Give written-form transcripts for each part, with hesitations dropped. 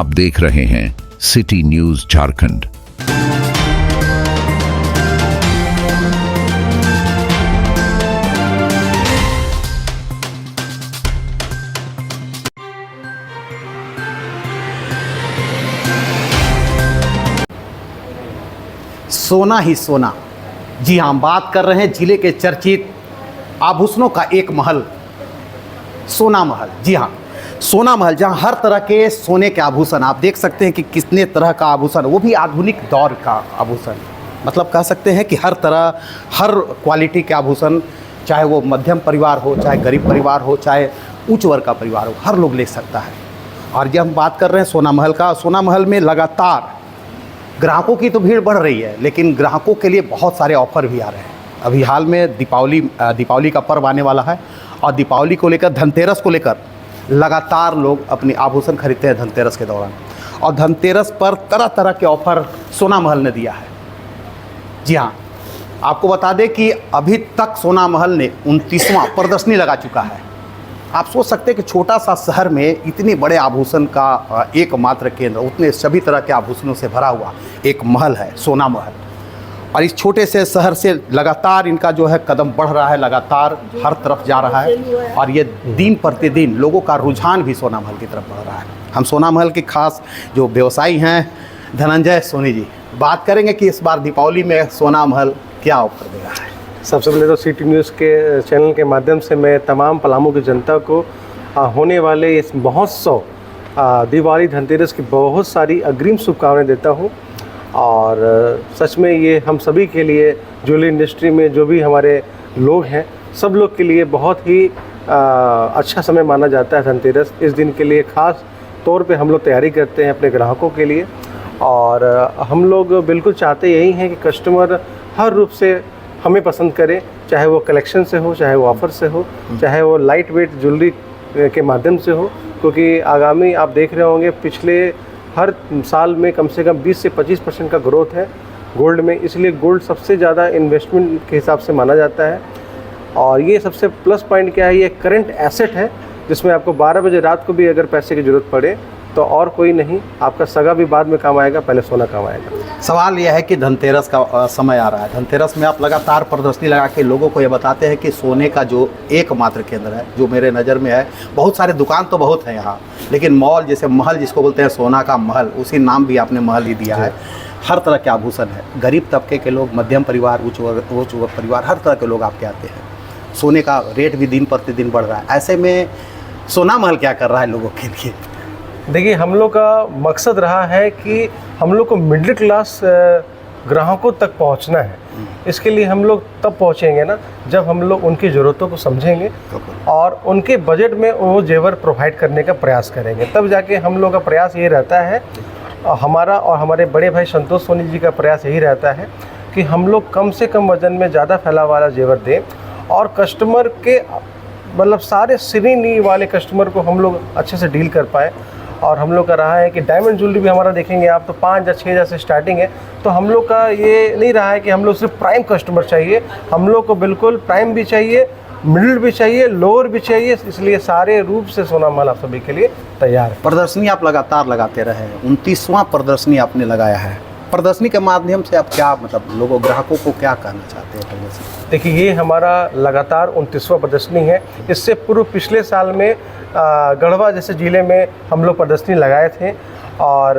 आप देख रहे हैं सिटी न्यूज झारखंड। सोना ही सोना। जी हाँ, हम बात कर रहे हैं जिले के चर्चित आभूषणों का एक महल, सोना महल। जी हाँ, सोना महल, जहाँ हर तरह के सोने के आभूषण आप देख सकते हैं कि कितने तरह का आभूषण, वो भी आधुनिक दौर का आभूषण। मतलब कह सकते हैं कि हर तरह, हर क्वालिटी के आभूषण, चाहे वो मध्यम परिवार हो, चाहे गरीब परिवार हो, चाहे उच्च वर्ग का परिवार हो, हर लोग ले सकता है। और जब हम बात कर रहे हैं सोना महल का, सोना महल में लगातार ग्राहकों की तो भीड़ बढ़ रही है, लेकिन ग्राहकों के लिए बहुत सारे ऑफर भी आ रहे हैं। अभी हाल में दीपावली का पर्व आने वाला है, और दीपावली को लेकर, धनतेरस को लेकर लगातार लोग अपने आभूषण खरीदते हैं धनतेरस के दौरान। और धनतेरस पर तरह तरह के ऑफर सोना महल ने दिया है। जी हाँ, आपको बता दें कि अभी तक सोना महल ने 29वां प्रदर्शनी लगा चुका है। आप सोच सकते हैं कि छोटा सा शहर में इतने बड़े आभूषण का एकमात्र केंद्र, उतने सभी तरह के आभूषणों से भरा हुआ एक महल है सोना महल। और इस छोटे से शहर से लगातार इनका जो है कदम बढ़ रहा है, लगातार हर तरफ जा रहा है। और ये दिन प्रतिदिन लोगों का रुझान भी सोना महल की तरफ बढ़ रहा है। हम सोना महल के खास जो व्यवसायी हैं धनंजय सोनी जी, बात करेंगे कि इस बार दीपावली में सोना महल क्या ऑफर दे रहा है। सबसे पहले तो सिटी न्यूज़ के चैनल के माध्यम से मैं तमाम पलामू की जनता को होने वाले इस महोत्सव दिवाली धनतेरस की बहुत सारी अग्रिम शुभकामनाएं देता हूं। और सच में ये हम सभी के लिए, ज्वेलरी इंडस्ट्री में जो भी हमारे लोग हैं, सब लोग के लिए बहुत ही अच्छा समय माना जाता है धनतेरस। इस दिन के लिए ख़ास तौर पे हम लोग तैयारी करते हैं अपने ग्राहकों के लिए। और हम लोग बिल्कुल चाहते यही हैं कि कस्टमर हर रूप से हमें पसंद करें, चाहे वो कलेक्शन से हो, चाहे वो ऑफ़र से हो, चाहे वो लाइट वेट ज्वेलरी के माध्यम से हो। क्योंकि आगामी आप देख रहे होंगे पिछले हर साल में कम से कम 20 से 25% का ग्रोथ है गोल्ड में, इसलिए गोल्ड सबसे ज़्यादा इन्वेस्टमेंट के हिसाब से माना जाता है। और ये सबसे प्लस पॉइंट क्या है, ये करंट एसेट है जिसमें आपको 12 बजे रात को भी अगर पैसे की ज़रूरत पड़े तो और कोई नहीं, आपका सगा भी बाद में काम आएगा, पहले सोना काम आएगा। सवाल यह है कि धनतेरस का समय आ रहा है। धनतेरस में आप लगातार प्रदर्शनी लगा के लोगों को ये बताते हैं कि सोने का जो एकमात्र केंद्र है, जो मेरे नज़र में है, बहुत सारे दुकान तो बहुत हैं यहाँ, लेकिन मॉल जैसे महल जिसको बोलते हैं सोना का महल, उसी नाम भी आपने महल ही दिया है। हर तरह के आभूषण है, गरीब तबके के लोग, मध्यम परिवार, उच्च वर्ग परिवार, हर तरह के लोग आपके आते हैं। सोने का रेट भी दिन प्रतिदिन बढ़ रहा है। ऐसे में सोना महल क्या कर रहा है लोगों के लिए? देखिए, हम लोग का मकसद रहा है कि हम लोग को मिडिल क्लास ग्राहकों तक पहुंचना है। इसके लिए हम लोग तब पहुंचेंगे ना जब हम लोग उनकी ज़रूरतों को समझेंगे और उनके बजट में वो जेवर प्रोवाइड करने का प्रयास करेंगे। तब जाके हम लोग का प्रयास ये रहता है, हमारा और हमारे बड़े भाई संतोष सोनी जी का प्रयास यही रहता है कि हम लोग कम से कम वज़न में ज़्यादा फैला वाला जेवर दें और कस्टमर के, मतलब सारे श्रेणी वाले कस्टमर को हम लोग अच्छे से डील कर पाएँ। और हम लोग का रहा है कि डायमंड ज्वेलरी भी हमारा देखेंगे आप तो 5 या 6 हज़ार से स्टार्टिंग है। तो हम लोग का ये नहीं रहा है कि हम लोग सिर्फ प्राइम कस्टमर चाहिए, हम लोग को बिल्कुल प्राइम भी चाहिए, मिडिल भी चाहिए, लोअर भी चाहिए। इसलिए सारे रूप से सोना महल आप सभी के लिए तैयार है। प्रदर्शनी आप लगातार लगाते रहे, 29वां प्रदर्शनी आपने लगाया है। प्रदर्शनी के माध्यम से आप क्या, मतलब लोगों, ग्राहकों को क्या कहना चाहते हैं प्रदर्शनी? देखिए, ये हमारा लगातार 29वां प्रदर्शनी है। इससे पूर्व पिछले साल में गढ़वा जैसे ज़िले में हम लोग प्रदर्शनी लगाए थे। और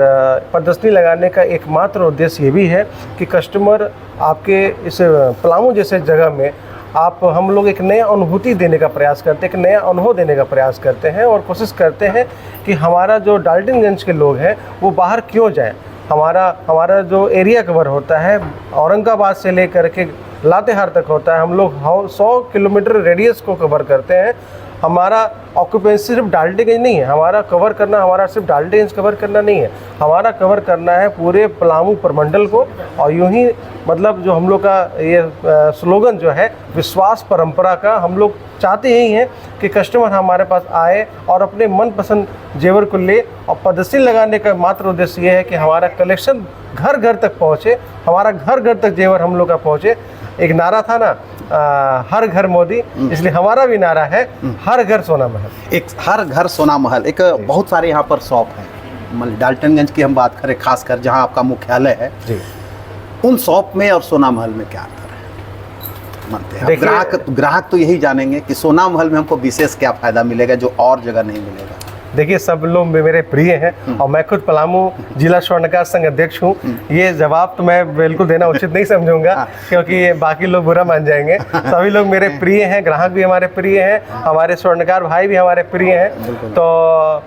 प्रदर्शनी लगाने का एकमात्र उद्देश्य ये भी है कि कस्टमर आपके इस पलामू जैसे जगह में हम लोग एक नया अनुभूति देने का प्रयास करते हैं, एक नया अनुभव देने का प्रयास करते हैं। और कोशिश करते हैं कि हमारा जो डाल्टनगंज के लोग हैं वो बाहर क्यों जाएं। हमारा जो एरिया कवर होता है औरंगाबाद से लेकर के लातेहार तक होता है, हम लोग 100 किलोमीटर रेडियस को कवर करते हैं। हमारा ऑक्यूपेंसी सिर्फ डाल्टनगंज नहीं है, हमारा कवर करना, हमारा सिर्फ डाल्टनगंज कवर करना नहीं है, हमारा कवर करना है पूरे पलामू प्रमंडल को। और यूं ही, मतलब जो हम लोग का ये स्लोगन जो है विश्वास परंपरा का, हम लोग चाहते यही हैं कि कस्टमर हमारे पास आए और अपने मनपसंद जेवर को ले। और प्रदर्शनी लगाने का मात्र उद्देश्य ये है कि हमारा कलेक्शन घर घर तक पहुँचे, हमारा घर घर तक जेवर हम लोग का पहुँचे। एक नारा था ना, हर घर मोदी, इसलिए हमारा भी नारा है हर घर सोना महल। एक हर घर सोना महल, एक बहुत सारे यहाँ पर शॉप हैं, डाल्टनगंज की हम बात करें, खासकर जहां आपका मुख्यालय है, जी। उन शॉप में और सोना महल में क्या अंतर है मानते हैं? देखिए- ग्राहक तो यही जानेंगे कि सोना महल में हमको विशेष क्या फायदा मिलेगा जो और जगह नहीं मिलेगा। देखिए, सब लोग मेरे प्रिय हैं और मैं खुद पलामू जिला स्वर्णकार संघ अध्यक्ष हूँ। ये जवाब तो मैं बिल्कुल देना उचित नहीं समझूंगा, क्योंकि बाकी लोग बुरा मान जाएंगे। सभी लोग मेरे प्रिय हैं, ग्राहक भी हमारे प्रिय हैं, हमारे स्वर्णकार भाई भी हमारे प्रिय हैं। तो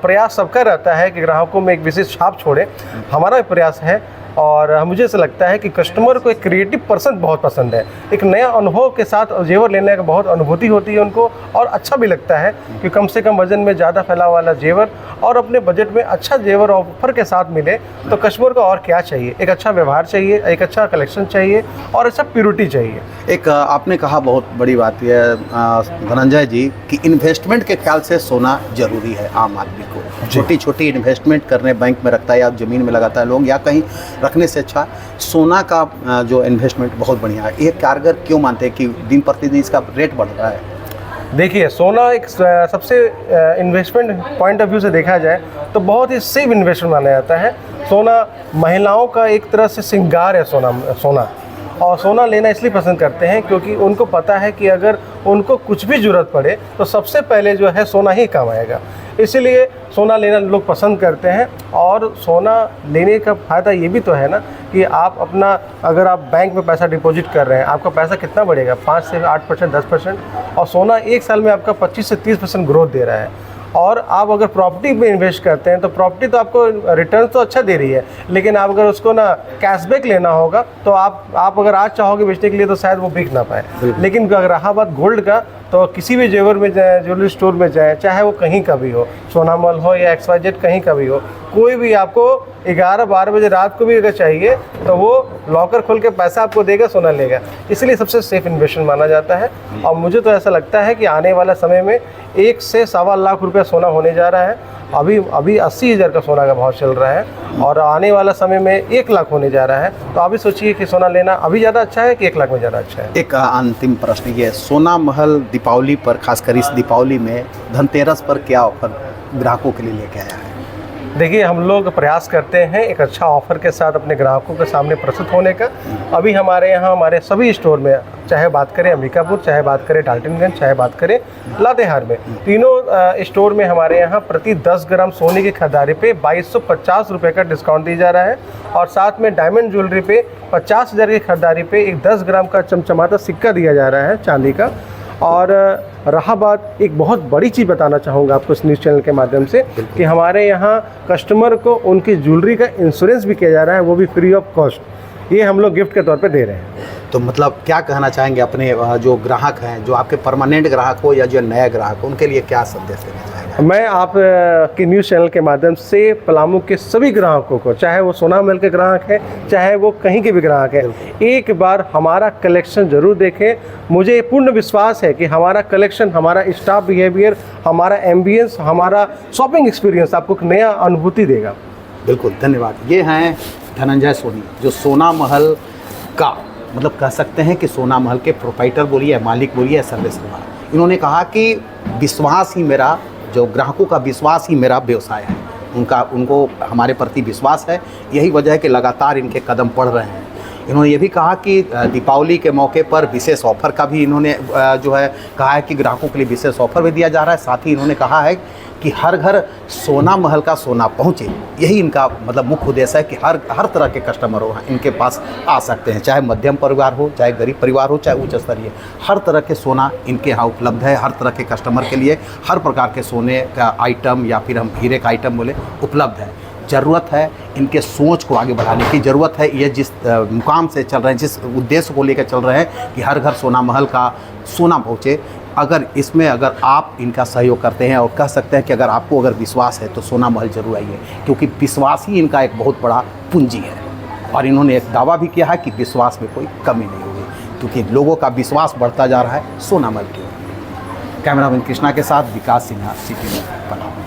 प्रयास सबका रहता है कि ग्राहकों में एक विशेष छाप छोड़े। हमारा भी प्रयास है और मुझे ऐसा लगता है कि कस्टमर को एक क्रिएटिव पर्सन बहुत पसंद है। एक नया अनुभव के साथ जेवर लेने का बहुत अनुभूति होती है उनको, और अच्छा भी लगता है कि कम से कम वजन में ज़्यादा फैला वाला जेवर और अपने बजट में अच्छा जेवर ऑफर के साथ मिले तो कस्टमर को और क्या चाहिए। एक अच्छा व्यवहार चाहिए, एक अच्छा कलेक्शन चाहिए और अच्छा प्योरिटी चाहिए। एक आपने कहा बहुत बड़ी बात यह है धनंजय जी कि इन्वेस्टमेंट के ख्याल से सोना जरूरी है आम आदमी को। छोटी छोटी इन्वेस्टमेंट करने बैंक में रखता है या ज़मीन में लगाता है लोग, या कहीं रखने से अच्छा सोना का जो इन्वेस्टमेंट बहुत बढ़िया है। ये कारगर क्यों मानते हैं कि दिन प्रतिदिन इसका रेट बढ़ रहा है? देखिए, सोना एक सबसे इन्वेस्टमेंट पॉइंट ऑफ व्यू से देखा जाए तो बहुत ही सेफ इन्वेस्टमेंट माना जाता है। सोना महिलाओं का एक तरह से श्रृंगार है। सोना और सोना लेना इसलिए पसंद करते हैं क्योंकि उनको पता है कि अगर उनको कुछ भी ज़रूरत पड़े तो सबसे पहले जो है सोना ही काम आएगा। इसीलिए सोना लेना लोग पसंद करते हैं। और सोना लेने का फ़ायदा ये भी तो है ना कि आप अपना, अगर आप बैंक में पैसा डिपॉजिट कर रहे हैं, आपका पैसा कितना बढ़ेगा? 5 से 8%, 10%। और सोना एक साल में आपका 25 से 30% ग्रोथ दे रहा है। और आप अगर प्रॉपर्टी में इन्वेस्ट करते हैं तो प्रॉपर्टी तो आपको रिटर्न तो अच्छा दे रही है, लेकिन आप अगर उसको ना कैशबैक लेना होगा तो आप अगर आज चाहोगे बेचने के लिए तो शायद वो बिक ना पाए। लेकिन अगर रहा बात गोल्ड का, तो किसी भी जेवर में जाए, ज्वेलरी स्टोर में जाए, चाहे वो कहीं का भी हो, सोना महल हो या XYZ कहीं का भी हो, कोई भी आपको 11-12 बजे रात को भी अगर चाहिए तो वो लॉकर खोल के पैसा आपको देगा, सोना लेगा। इसलिए सबसे सेफ इन्वेस्टमेंट माना जाता है। और मुझे तो ऐसा लगता है कि आने वाला समय में 1 से सवा लाख रुपया सोना होने जा रहा है। अभी 80,000 का सोना का भाव चल रहा है और आने वाला समय में 1 लाख होने जा रहा है। तो अभी सोचिए कि सोना लेना अभी ज़्यादा अच्छा है कि 1 लाख में ज़्यादा अच्छा है। एक अंतिम प्रश्न ये, सोना महल दीपावली पर, खासकर इस दीपावली में धनतेरस पर क्या ऑफर ग्राहकों के लिए लेके आया है? देखिए, हम लोग प्रयास करते हैं एक अच्छा ऑफर के साथ अपने ग्राहकों के सामने प्रस्तुत होने का। अभी हमारे यहाँ हमारे सभी स्टोर में, चाहे बात करें अंबिकापुर, चाहे बात करें डाल्टनगंज, चाहे बात करें लातेहार में, तीनों स्टोर में हमारे यहाँ प्रति 10 ग्राम सोने की खरीदारी पे 2250 रुपये का डिस्काउंट दिया जा रहा है। और साथ में डायमंड ज्वेलरी पे 50,000 की खरीदारी पे एक 10 ग्राम का चमचमाता सिक्का दिया जा रहा है चांदी का। और रहा बात, एक बहुत बड़ी चीज़ बताना चाहूँगा आपको इस न्यूज़ चैनल के माध्यम से कि हमारे यहाँ कस्टमर को उनकी ज्वेलरी का इंश्योरेंस भी किया जा रहा है, वो भी फ्री ऑफ कॉस्ट। ये हम लोग गिफ्ट के तौर पे दे रहे हैं। तो मतलब क्या कहना चाहेंगे अपने जो ग्राहक हैं, जो आपके परमानेंट ग्राहक हो या जो नया ग्राहक हो, उनके लिए क्या संदेश देना चाहेंगे? मैं आप के न्यूज़ चैनल के माध्यम से पलामू के सभी ग्राहकों को, चाहे वो सोना महल के ग्राहक हैं, चाहे वो कहीं के भी ग्राहक हैं, एक बार हमारा कलेक्शन ज़रूर देखें। मुझे पूर्ण विश्वास है कि हमारा कलेक्शन, हमारा स्टाफ बिहेवियर, हमारा एम्बियंस, हमारा शॉपिंग एक्सपीरियंस आपको एक नया अनुभूति देगा। बिल्कुल, धन्यवाद। ये हैं धनंजय सोनी, जो सोना महल का मतलब कह सकते हैं कि सोना महल के प्रोप्राइटर बोलिए, मालिक बोलिए, सर्विस। इन्होंने कहा कि विश्वास ही मेरा, जो ग्राहकों का विश्वास ही मेरा व्यवसाय है। उनको हमारे प्रति विश्वास है, यही वजह है कि लगातार इनके कदम बढ़ रहे हैं। इन्होंने ये भी कहा कि दीपावली के मौके पर विशेष ऑफ़र का भी इन्होंने जो है कहा है कि ग्राहकों के लिए विशेष ऑफ़र भी दिया जा रहा है। साथ ही इन्होंने कहा है कि हर घर सोना महल का सोना पहुँचे, यही इनका मतलब मुख्य उद्देश्य है कि हर तरह के कस्टमर हो इनके पास आ सकते हैं, चाहे मध्यम परिवार हो, चाहे गरीब परिवार हो, चाहे उच्च स्तरीय, हर तरह के सोना इनके यहाँ उपलब्ध है। हर तरह के कस्टमर के लिए हर प्रकार के सोने का आइटम या फिर हम हीरे का आइटम बोले उपलब्ध है। ज़रूरत है इनके सोच को आगे बढ़ाने की, ज़रूरत है ये जिस मुकाम से चल रहे हैं, जिस उद्देश्य को लेकर चल रहे हैं कि हर घर सोना महल का सोना पहुँचे, अगर इसमें अगर आप इनका सहयोग करते हैं और कह सकते हैं कि अगर आपको अगर विश्वास है तो सोना महल जरूर आइए, क्योंकि विश्वास ही इनका एक बहुत बड़ा पूंजी है। और इन्होंने एक दावा भी किया है कि विश्वास में कोई कमी नहीं होगी, क्योंकि लोगों का विश्वास बढ़ता जा रहा है सोना महल की ओर। कैमरामैन कृष्णा के साथ विकास सिन्हा, सिटी न्यूज़, पलामू।